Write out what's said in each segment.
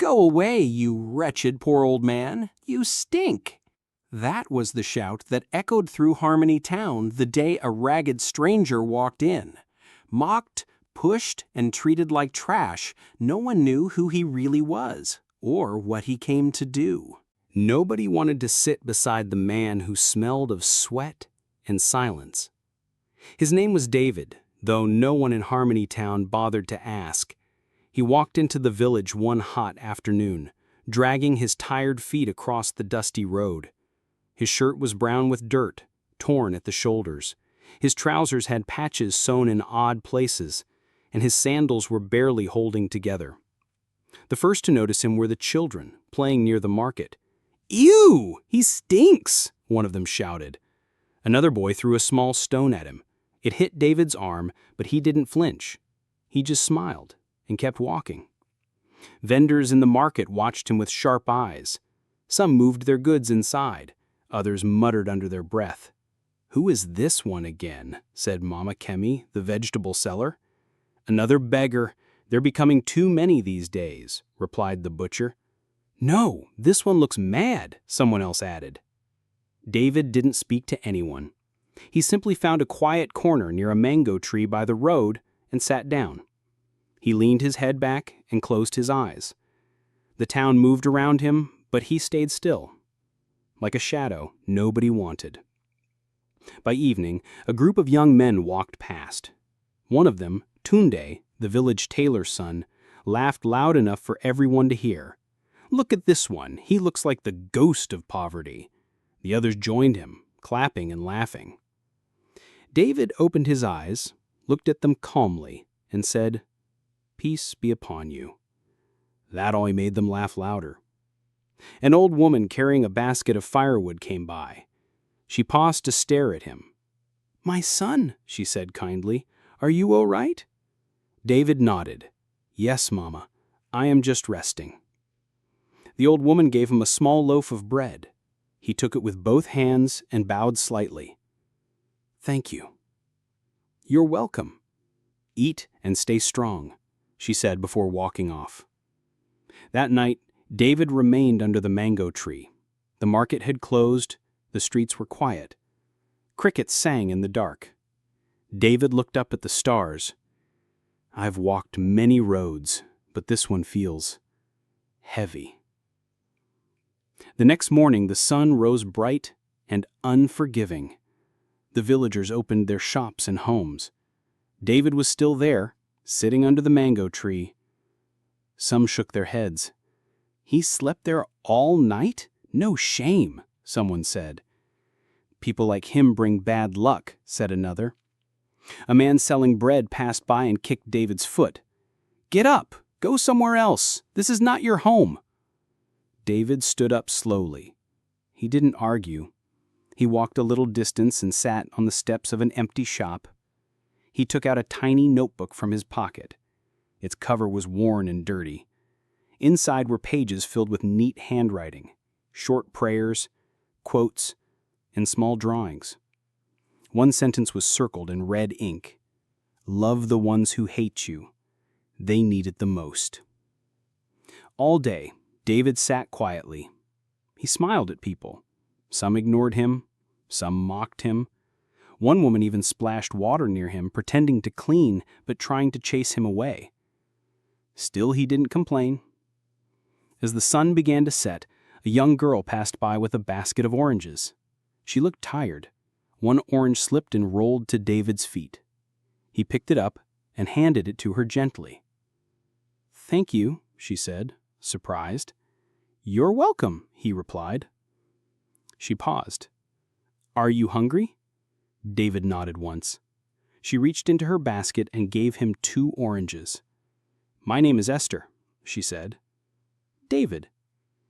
"Go away, you wretched poor old man! You stink!" That was the shout that echoed through Harmony Town the day a ragged stranger walked in. Mocked, pushed, and treated like trash, no one knew who he really was, or what he came to do. Nobody wanted to sit beside the man who smelled of sweat and silence. His name was David, though no one in Harmony Town bothered to ask. He walked into the village one hot afternoon, dragging his tired feet across the dusty road. His shirt was brown with dirt, torn at the shoulders. His trousers had patches sewn in odd places, and his sandals were barely holding together. The first to notice him were the children, playing near the market. "Ew! He stinks!" one of them shouted. Another boy threw a small stone at him. It hit David's arm, but he didn't flinch. He just smiled and kept walking. Vendors in the market watched him with sharp eyes. Some moved their goods inside. Others muttered under their breath. "Who is this one again?" said Mama Kemi, the vegetable seller. "Another beggar. They're becoming too many these days," replied the butcher. "No, this one looks mad," someone else added. David didn't speak to anyone. He simply found a quiet corner near a mango tree by the road and sat down. He leaned his head back and closed his eyes. The town moved around him, but he stayed still. Like a shadow nobody wanted. By evening, a group of young men walked past. One of them, Tunde, the village tailor's son, laughed loud enough for everyone to hear. "Look at this one, he looks like the ghost of poverty." The others joined him, clapping and laughing. David opened his eyes, looked at them calmly, and said, "Peace be upon you." That only made them laugh louder. An old woman carrying a basket of firewood came by. She paused to stare at him. "My son," she said kindly, "are you all right?" David nodded. "Yes, Mama, I am just resting." The old woman gave him a small loaf of bread. He took it with both hands and bowed slightly. "Thank you." "You're welcome. Eat and stay strong," she said before walking off. That night, David remained under the mango tree. The market had closed, the streets were quiet. Crickets sang in the dark. David looked up at the stars. "I've walked many roads, but this one feels heavy." The next morning, the sun rose bright and unforgiving. The villagers opened their shops and homes. David was still there, sitting under the mango tree. Some shook their heads. "He slept there all night? No shame," someone said. "People like him bring bad luck," said another. A man selling bread passed by and kicked David's foot. "Get up! Go somewhere else! This is not your home!" David stood up slowly. He didn't argue. He walked a little distance and sat on the steps of an empty shop. He took out a tiny notebook from his pocket. Its cover was worn and dirty. Inside were pages filled with neat handwriting, short prayers, quotes, and small drawings. One sentence was circled in red ink. "Love the ones who hate you. They need it the most." All day, David sat quietly. He smiled at people. Some ignored him, some mocked him. One woman even splashed water near him, pretending to clean, but trying to chase him away. Still, he didn't complain. As the sun began to set, a young girl passed by with a basket of oranges. She looked tired. One orange slipped and rolled to David's feet. He picked it up and handed it to her gently. "Thank you," she said, surprised. "You're welcome," he replied. She paused. "Are you hungry?" David nodded once. She reached into her basket and gave him 2 oranges. "My name is Esther," she said. "David,"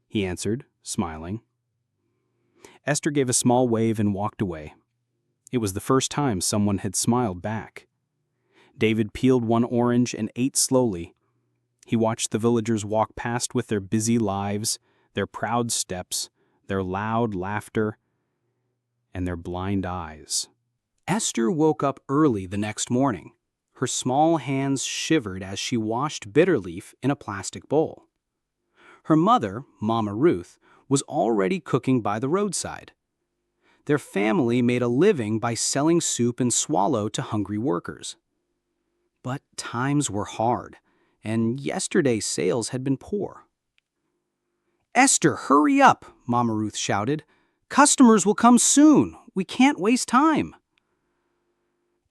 he answered, smiling. Esther gave a small wave and walked away. It was the first time someone had smiled back. David peeled one orange and ate slowly. He watched the villagers walk past with their busy lives, their proud steps, their loud laughter, and their blind eyes. Esther woke up early the next morning. Her small hands shivered as she washed bitter leaf in a plastic bowl. Her mother, Mama Ruth, was already cooking by the roadside. Their family made a living by selling soup and swallow to hungry workers. But times were hard, and yesterday's sales had been poor. "Esther, hurry up," Mama Ruth shouted. "Customers will come soon. We can't waste time."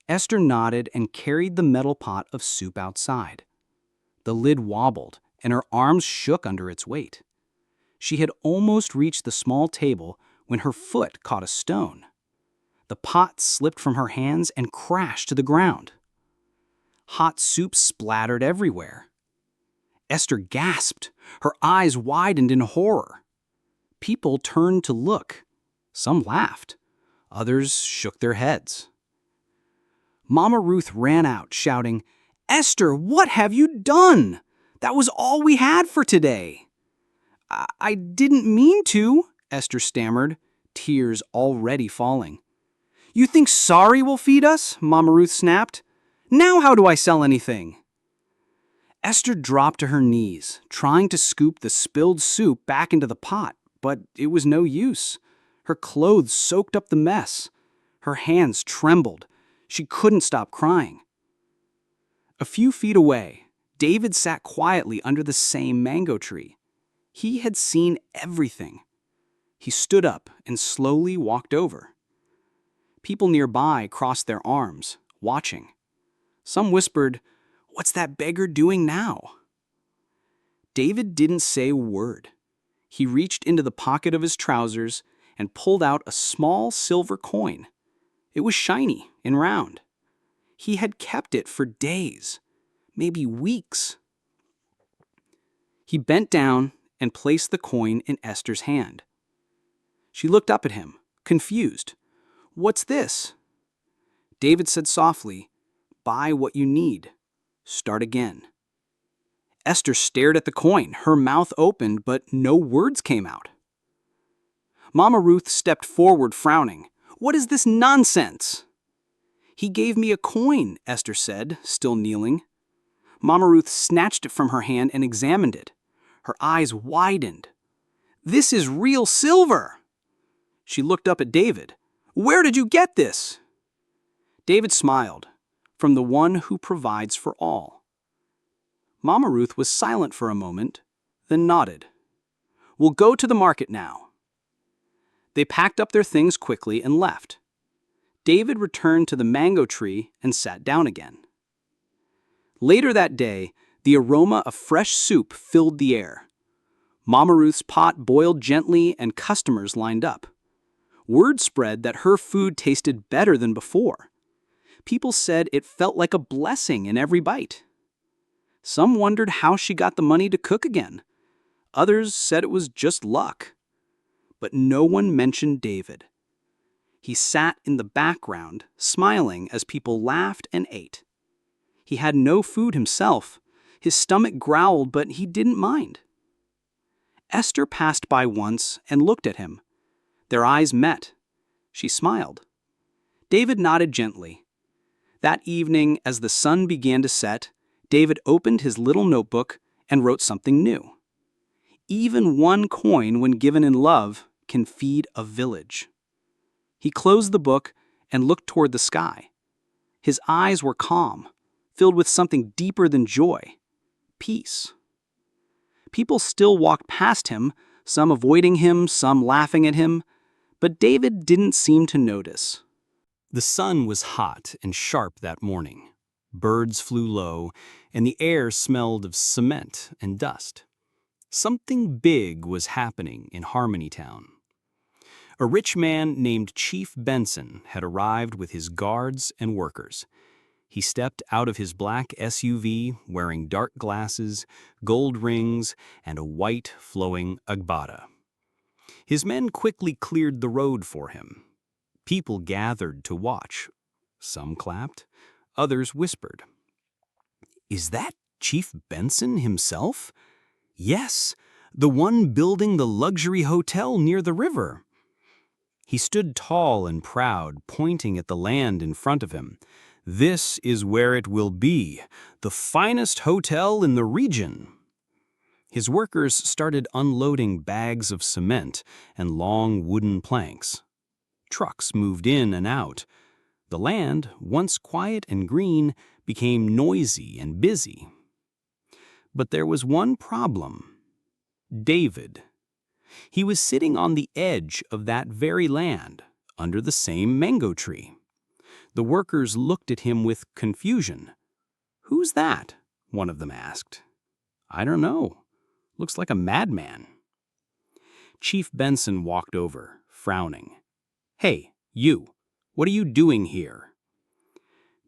Esther nodded and carried the metal pot of soup outside. The lid wobbled, and her arms shook under its weight. She had almost reached the small table when her foot caught a stone. The pot slipped from her hands and crashed to the ground. Hot soup splattered everywhere. Esther gasped. Her eyes widened in horror. People turned to look. Some laughed. Others shook their heads. Mama Ruth ran out, shouting, "Esther, what have you done? That was all we had for today." I didn't mean to," Esther stammered, tears already falling. "You think sorry will feed us?" Mama Ruth snapped. "Now how do I sell anything?" Esther dropped to her knees, trying to scoop the spilled soup back into the pot, but it was no use. Her clothes soaked up the mess. Her hands trembled. She couldn't stop crying. A few feet away, David sat quietly under the same mango tree. He had seen everything. He stood up and slowly walked over. People nearby crossed their arms, watching. Some whispered, "What's that beggar doing now?" David didn't say a word. He reached into the pocket of his trousers and pulled out a small silver coin. It was shiny and round. He had kept it for days, maybe weeks. He bent down and placed the coin in Esther's hand. She looked up at him, confused. "What's this?" David said softly, "Buy what you need. Start again." Esther stared at the coin, her mouth opened, but no words came out. Mama Ruth stepped forward, frowning. "What is this nonsense?" "He gave me a coin," Esther said, still kneeling. Mama Ruth snatched it from her hand and examined it. Her eyes widened. "This is real silver!" She looked up at David. "Where did you get this?" David smiled. "From the one who provides for all." Mama Ruth was silent for a moment, then nodded. "We'll go to the market now." They packed up their things quickly and left. David returned to the mango tree and sat down again. Later that day, the aroma of fresh soup filled the air. Mama Ruth's pot boiled gently and customers lined up. Word spread that her food tasted better than before. People said it felt like a blessing in every bite. Some wondered how she got the money to cook again. Others said it was just luck. But no one mentioned David. He sat in the background, smiling as people laughed and ate. He had no food himself. His stomach growled, but he didn't mind. Esther passed by once and looked at him. Their eyes met. She smiled. David nodded gently. That evening, as the sun began to set, David opened his little notebook and wrote something new. Even one coin, when given in love, can feed a village. He closed the book and looked toward the sky. His eyes were calm, filled with something deeper than joy, peace. People still walked past him, some avoiding him, some laughing at him, but David didn't seem to notice. The sun was hot and sharp that morning. Birds flew low, and the air smelled of cement and dust. Something big was happening in Harmony Town. A rich man named Chief Benson had arrived with his guards and workers. He stepped out of his black SUV wearing dark glasses, gold rings, and a white flowing agbada. His men quickly cleared the road for him. People gathered to watch. Some clapped, others whispered. "Is that Chief Benson himself?" "Yes, the one building the luxury hotel near the river." He stood tall and proud, pointing at the land in front of him. "This is where it will be, the finest hotel in the region." His workers started unloading bags of cement and long wooden planks. Trucks moved in and out. The land, once quiet and green, became noisy and busy. But there was one problem. David. He was sitting on the edge of that very land, under the same mango tree. The workers looked at him with confusion. "Who's that?" one of them asked. "I don't know. Looks like a madman." Chief Benson walked over, frowning. "Hey, you, what are you doing here?"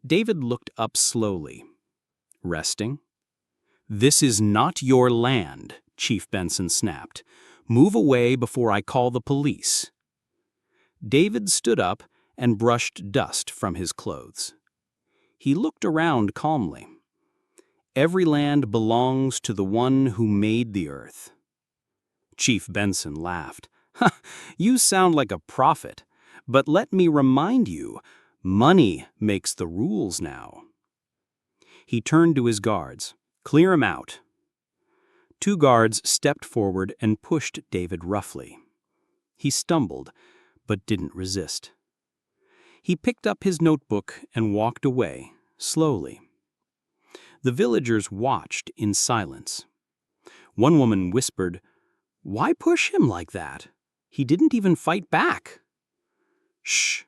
David looked up slowly. "Resting?" "This is not your land," Chief Benson snapped. "Move away before I call the police." David stood up and brushed dust from his clothes. He looked around calmly. "Every land belongs to the one who made the earth." Chief Benson laughed. "Ha, you sound like a prophet, but let me remind you, money makes the rules now." He turned to his guards. "Clear him out." 2 guards stepped forward and pushed David roughly. He stumbled, but didn't resist. He picked up his notebook and walked away, slowly. The villagers watched in silence. One woman whispered, "Why push him like that? He didn't even fight back." "Shh,"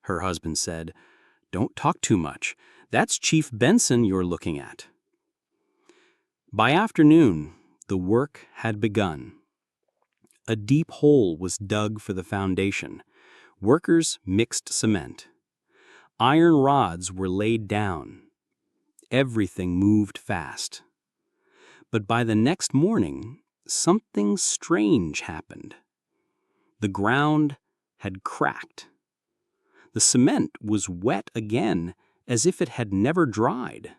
her husband said. "Don't talk too much. That's Chief Benson you're looking at." By afternoon, the work had begun. A deep hole was dug for the foundation. Workers mixed cement. Iron rods were laid down. Everything moved fast. But by the next morning, something strange happened. The ground had cracked. The cement was wet again, as if it had never dried.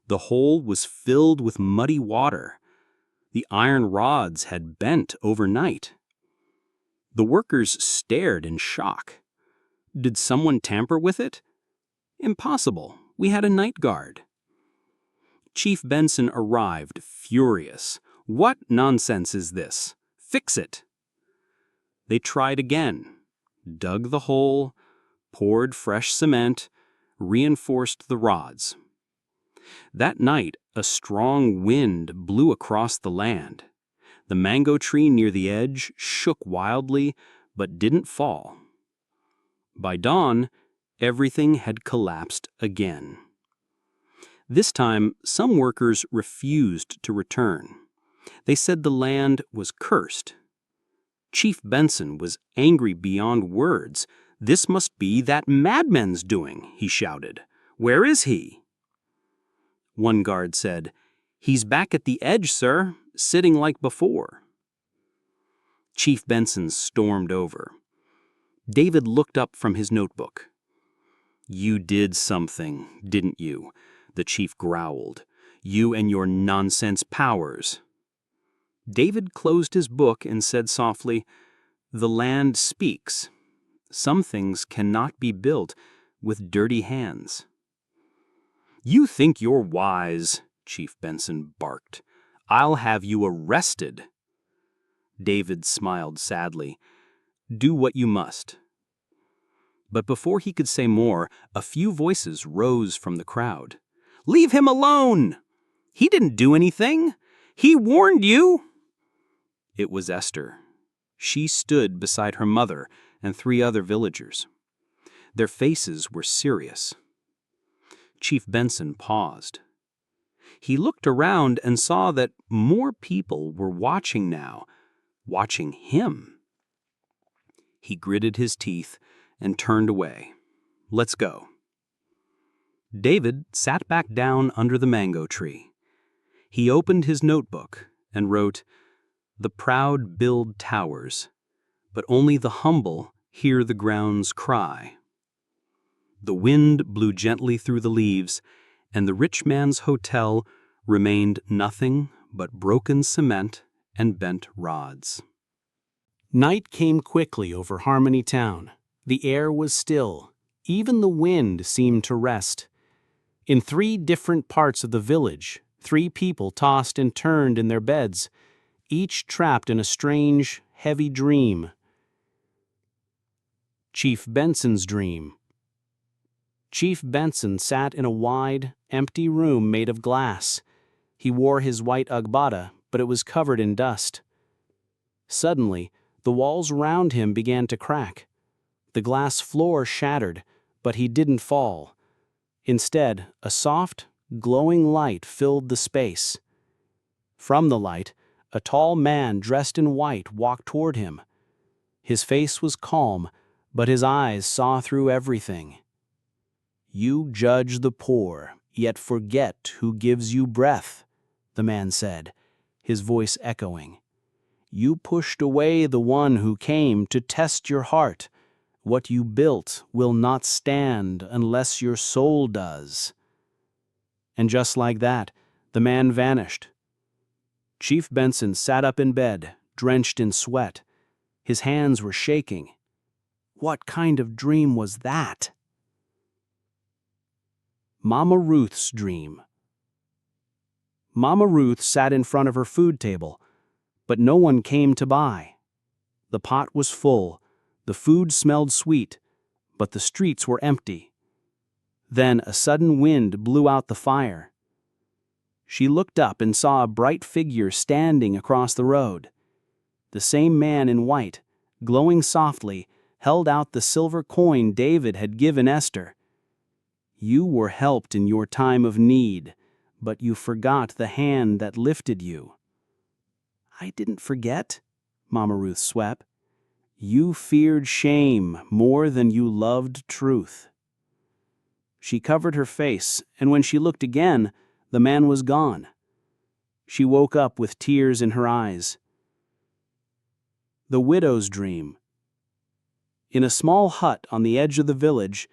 The hole was filled with muddy water. The iron rods had bent overnight. The workers stared in shock. Did someone tamper with it? Impossible. We had a night guard. Chief Benson arrived, furious. "What nonsense is this? Fix it." They tried again, dug the hole, poured fresh cement, reinforced the rods. That night, a strong wind blew across the land. The mango tree near the edge shook wildly, but didn't fall. By dawn, everything had collapsed again. This time, some workers refused to return. They said the land was cursed. Chief Benson was angry beyond words. "This must be that madman's doing," he shouted. "Where is he?" One guard said, "He's back at the edge, sir, sitting like before." Chief Benson stormed over. David looked up from his notebook. "You did something, didn't you?" the chief growled. "You and your nonsense powers." David closed his book and said softly, "The land speaks. Some things cannot be built with dirty hands." "You think you're wise," Chief Benson barked. "I'll have you arrested." David smiled sadly. "Do what you must." But before he could say more, a few voices rose from the crowd. "Leave him alone! He didn't do anything! He warned you!" It was Esther. She stood beside her mother and 3 other villagers. Their faces were serious. Chief Benson paused. He looked around and saw that more people were watching now, watching him. He gritted his teeth and turned away. "Let's go." David sat back down under the mango tree. He opened his notebook and wrote, "The proud build towers, but only the humble hear the ground's cry." The wind blew gently through the leaves, and the rich man's hotel remained nothing but broken cement and bent rods. Night came quickly over Harmony Town. The air was still. Even the wind seemed to rest. In 3 different parts of the village, 3 people tossed and turned in their beds, each trapped in a strange, heavy dream. Chief Benson's dream. Chief Benson sat in a wide, empty room made of glass. He wore his white ugbata, but it was covered in dust. Suddenly, the walls around him began to crack. The glass floor shattered, but he didn't fall. Instead, a soft, glowing light filled the space. From the light, a tall man dressed in white walked toward him. His face was calm, but his eyes saw through everything. "You judge the poor, yet forget who gives you breath," the man said, his voice echoing. "You pushed away the one who came to test your heart. What you built will not stand unless your soul does." And just like that, the man vanished. Chief Benson sat up in bed, drenched in sweat. His hands were shaking. What kind of dream was that? Mama Ruth's dream. Mama Ruth sat in front of her food table, but no one came to buy. The pot was full, the food smelled sweet, but the streets were empty. Then a sudden wind blew out the fire. She looked up and saw a bright figure standing across the road. The same man in white, glowing softly, held out the silver coin David had given Esther. "You were helped in your time of need, but you forgot the hand that lifted you." "I didn't forget," Mama Ruth swept. "You feared shame more than you loved truth." She covered her face, and when she looked again, the man was gone. She woke up with tears in her eyes. The widow's dream. In a small hut on the edge of the village,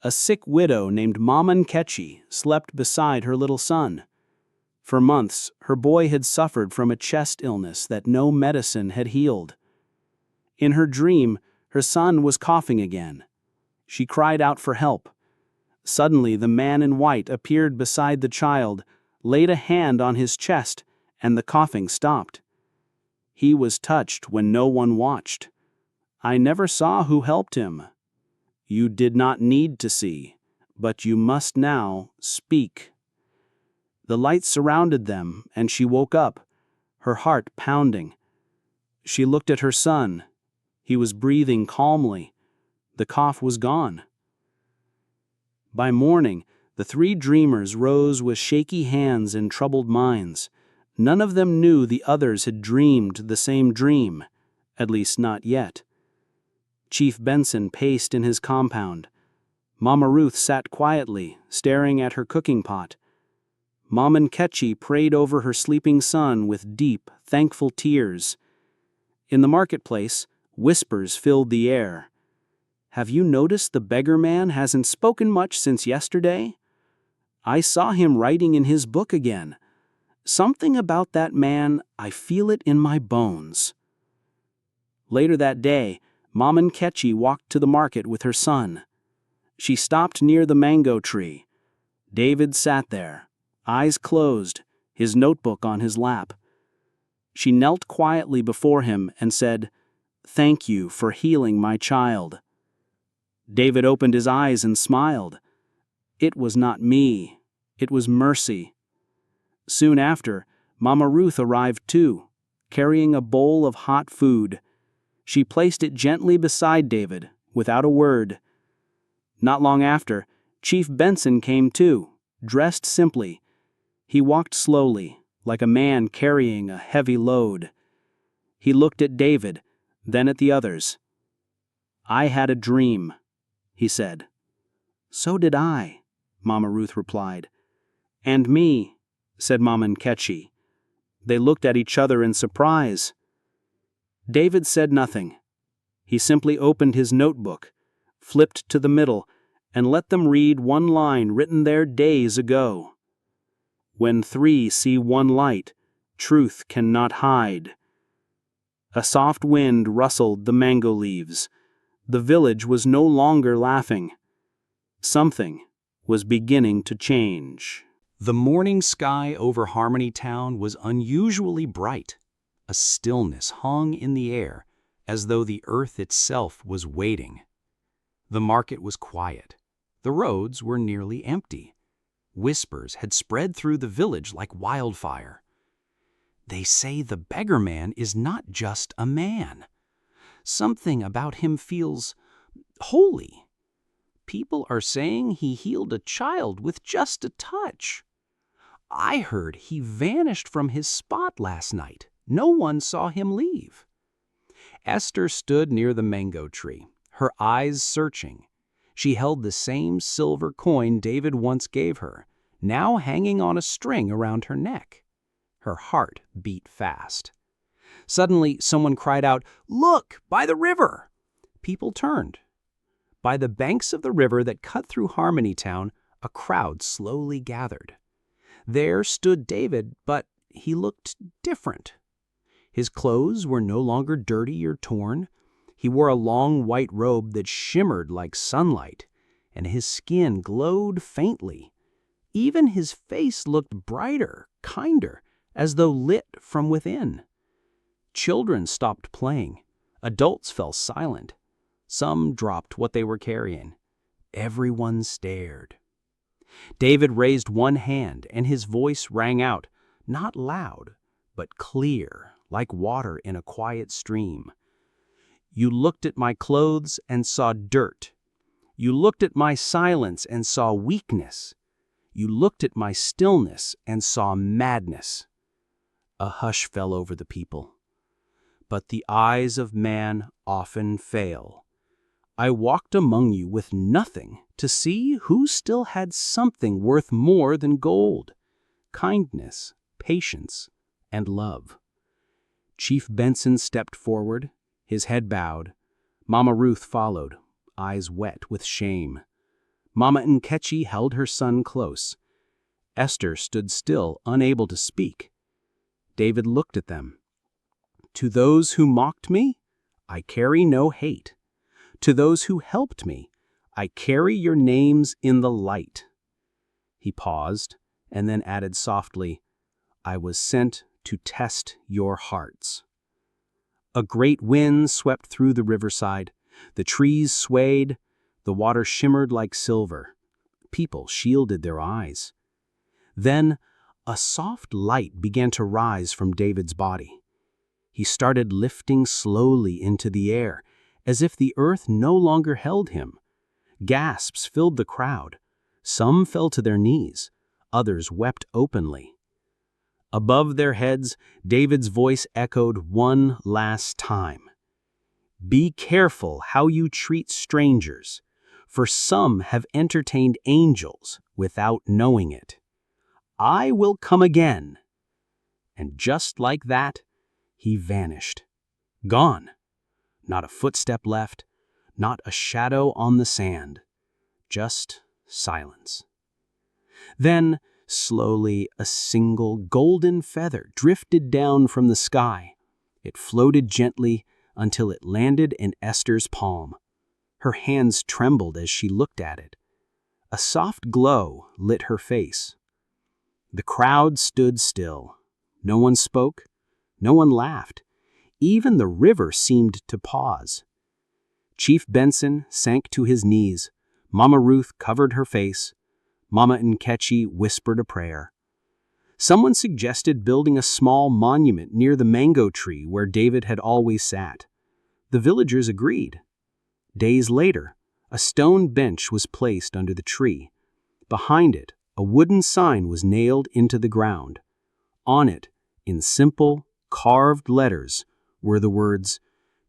a sick widow named Mama Nkechi slept beside her little son. For months, her boy had suffered from a chest illness that no medicine had healed. In her dream, her son was coughing again. She cried out for help. Suddenly, the man in white appeared beside the child, laid a hand on his chest, and the coughing stopped. He was touched when no one watched. "I never saw who helped him." "You did not need to see, but you must now speak." The light surrounded them, and she woke up, her heart pounding. She looked at her son. He was breathing calmly. The cough was gone. By morning, the 3 dreamers rose with shaky hands and troubled minds. None of them knew the others had dreamed the same dream, at least not yet. Chief Benson paced in his compound. Mama Ruth sat quietly, staring at her cooking pot. Mama Nkechi prayed over her sleeping son with deep, thankful tears. In the marketplace, whispers filled the air. "Have you noticed the beggar man hasn't spoken much since yesterday? I saw him writing in his book again. Something about that man, I feel it in my bones." Later that day, Mama Nkechi walked to the market with her son. She stopped near the mango tree. David sat there, eyes closed, his notebook on his lap. She knelt quietly before him and said, "Thank you for healing my child." David opened his eyes and smiled. "It was not me, it was mercy." Soon after, Mama Ruth arrived too, carrying a bowl of hot food. She placed it gently beside David, without a word. Not long after, Chief Benson came too, dressed simply. He walked slowly, like a man carrying a heavy load. He looked at David, then at the others. "I had a dream," he said. "So did I," Mama Ruth replied. "And me," said Mama Nkechi. They looked at each other in surprise. David said nothing. He simply opened his notebook, flipped to the middle, and let them read one line written there days ago. "When 3 see one light, truth cannot hide." A soft wind rustled the mango leaves. The village was no longer laughing. Something was beginning to change. The morning sky over Harmony Town was unusually bright. A stillness hung in the air, as though the earth itself was waiting. The market was quiet. The roads were nearly empty. Whispers had spread through the village like wildfire. They say the beggar man is not just a man. Something about him feels holy. People are saying he healed a child with just a touch. I heard he vanished from his spot last night. No one saw him leave. Esther stood near the mango tree, her eyes searching. She held the same silver coin David once gave her, now hanging on a string around her neck. Her heart beat fast. Suddenly, someone cried out, "Look, by the river!" People turned. By the banks of the river that cut through Harmony Town, a crowd slowly gathered. There stood David, but he looked different. His clothes were no longer dirty or torn. He wore a long white robe that shimmered like sunlight, and his skin glowed faintly. Even his face looked brighter, kinder, as though lit from within. Children stopped playing. Adults fell silent. Some dropped what they were carrying. Everyone stared. David raised one hand, and his voice rang out, not loud, but clear, like water in a quiet stream. "You looked at my clothes and saw dirt. You looked at my silence and saw weakness. You looked at my stillness and saw madness." A hush fell over the people. "But the eyes of man often fail. I walked among you with nothing to see who still had something worth more than gold: kindness, patience, and love." Chief Benson stepped forward, his head bowed. Mama Ruth followed, eyes wet with shame. Mama Nkechi held her son close. Esther stood still, unable to speak. David looked at them. "To those who mocked me, I carry no hate. To those who helped me, I carry your names in the light." He paused, and then added softly, "I was sent to test your hearts." A great wind swept through the riverside. The trees swayed. The water shimmered like silver. People shielded their eyes. Then a soft light began to rise from David's body. He started lifting slowly into the air, as if the earth no longer held him. Gasps filled the crowd. Some fell to their knees. Others wept openly. Above their heads, David's voice echoed one last time. "Be careful how you treat strangers, for some have entertained angels without knowing it. I will come again." And just like that, he vanished. Gone. Not a footstep left, not a shadow on the sand. Just silence. Then, slowly, a single golden feather drifted down from the sky. It floated gently until it landed in Esther's palm. Her hands trembled as she looked at it. A soft glow lit her face. The crowd stood still. No one spoke. No one laughed. Even the river seemed to pause. Chief Benson sank to his knees. Mama Ruth covered her face. Mama Nkechi whispered a prayer. Someone suggested building a small monument near the mango tree where David had always sat. The villagers agreed. Days later, a stone bench was placed under the tree. Behind it, a wooden sign was nailed into the ground. On it, in simple, carved letters, were the words,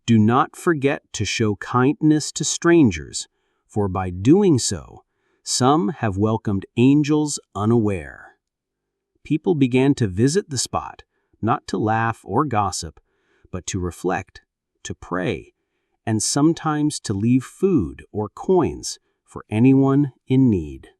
"Do not forget to show kindness to strangers, for by doing so, some have welcomed angels unaware." People began to visit the spot, not to laugh or gossip, but to reflect, to pray, and sometimes to leave food or coins for anyone in need.